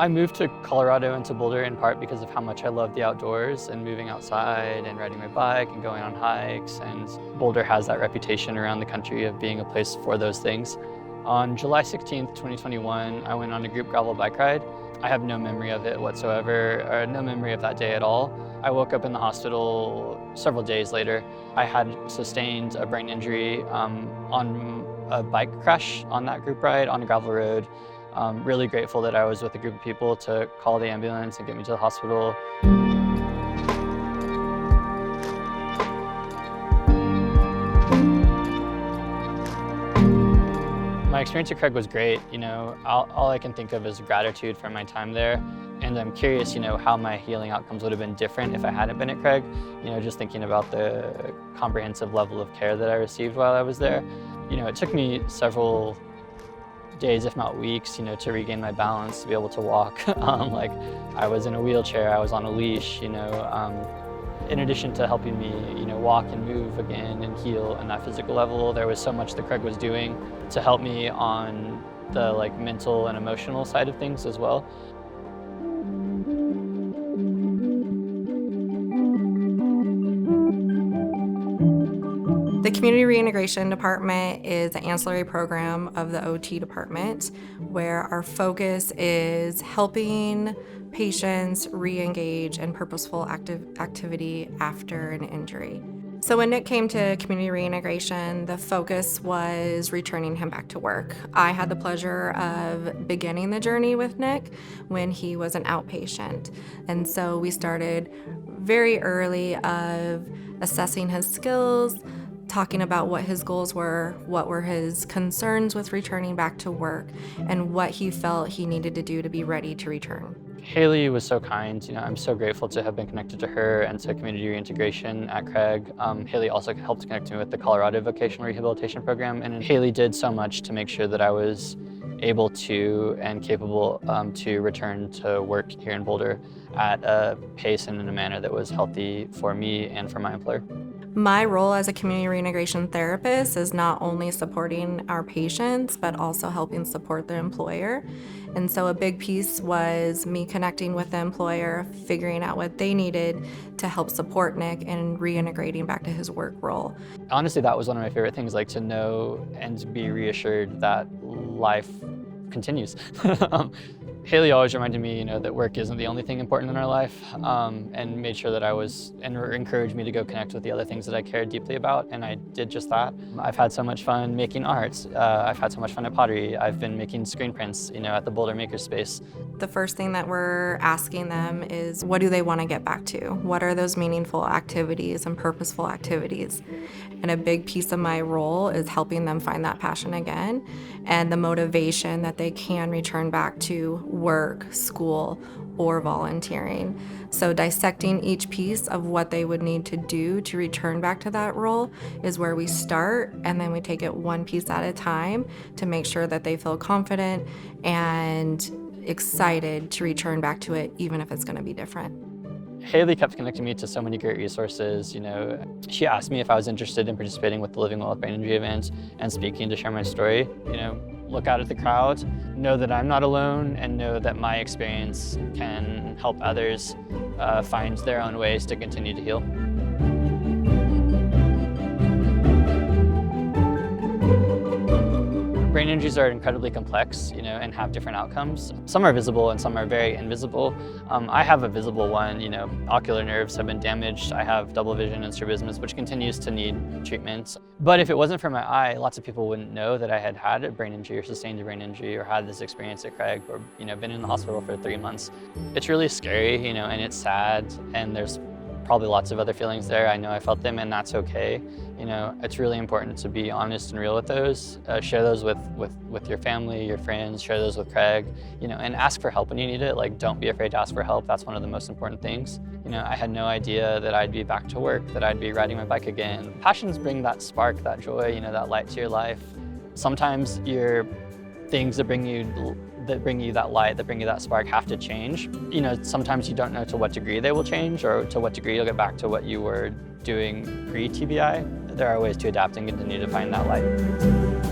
I moved to Colorado and to Boulder in part because of how much I love the outdoors and moving outside and riding my bike and going on hikes, and Boulder has that reputation around the country of being a place for those things. On July 16th, 2021, I went on a group gravel bike ride. I have no memory of it whatsoever, or no memory of that day at all. I woke up in the hospital several days later. I had sustained a brain injury on a bike crash on that group ride on a gravel road. Really grateful that I was with a group of people to call the ambulance and get me to the hospital. My experience at Craig was great. All I can think of is gratitude for my time there. And I'm curious, how my healing outcomes would have been different if I hadn't been at Craig. Just thinking about the comprehensive level of care that I received while I was there. It took me several days, if not weeks, to regain my balance, to be able to walk. Like I was in a wheelchair, I was on a leash, in addition to helping me, walk and move again and heal on that physical level, there was so much that Craig was doing to help me on the mental and emotional side of things as well. The Community Reintegration Department is an ancillary program of the OT department where our focus is helping patients re-engage in purposeful activity after an injury. So when Nick came to community reintegration, the focus was returning him back to work. I had the pleasure of beginning the journey with Nick when he was an outpatient. And so we started very early of assessing his skills, talking about what his goals were, what were his concerns with returning back to work, and what he felt he needed to do to be ready to return. Hayley was so kind. I'm so grateful to have been connected to her and to community reintegration at Craig. Hayley also helped connect me with the Colorado vocational rehabilitation program, and Hayley did so much to make sure that I was able to and capable to return to work here in Boulder at a pace and in a manner that was healthy for me and for my employer. My role as a community reintegration therapist is not only supporting our patients, but also helping support the employer. And so a big piece was me connecting with the employer, figuring out what they needed to help support Nick and reintegrating back to his work role. Honestly, that was one of my favorite things, to know and be reassured that life continues. Hayley always reminded me, that work isn't the only thing important in our life, and made sure that I was, and encouraged me to go connect with the other things that I cared deeply about, and I did just that. I've had so much fun making art. I've had so much fun at pottery. I've been making screen prints, at the Boulder Makerspace. The first thing that we're asking them is, what do they want to get back to? What are those meaningful activities and purposeful activities? And a big piece of my role is helping them find that passion again and the motivation that they can return back to work, school, or volunteering. So dissecting each piece of what they would need to do to return back to that role is where we start, and then we take it one piece at a time to make sure that they feel confident and excited to return back to it, even if it's going to be different. Hayley kept connecting me to so many great resources. She asked me if I was interested in participating with the Living Well with Brain Injury event and speaking to share my story. Look out at the crowd, know that I'm not alone, and know that my experience can help others find their own ways to continue to heal. Brain injuries are incredibly complex, and have different outcomes. Some are visible and some are very invisible. I have a visible one, ocular nerves have been damaged. I have double vision and strabismus, which continues to need treatment. But if it wasn't for my eye, lots of people wouldn't know that I had had a brain injury or sustained a brain injury or had this experience at Craig or, been in the hospital for 3 months. It's really scary, and it's sad, and there's probably lots of other feelings there. I know I felt them, and that's okay. It's really important to be honest and real with those. Share those with your family, your friends, share those with Craig, and ask for help when you need it. Don't be afraid to ask for help. That's one of the most important things. I had no idea that I'd be back to work, that I'd be riding my bike again. Passions bring that spark, that joy, that light to your life. Sometimes your things that bring you that light, that bring you that spark have to change. Sometimes you don't know to what degree they will change or to what degree you'll get back to what you were doing pre-TBI. There are ways to adapt and continue to find that light.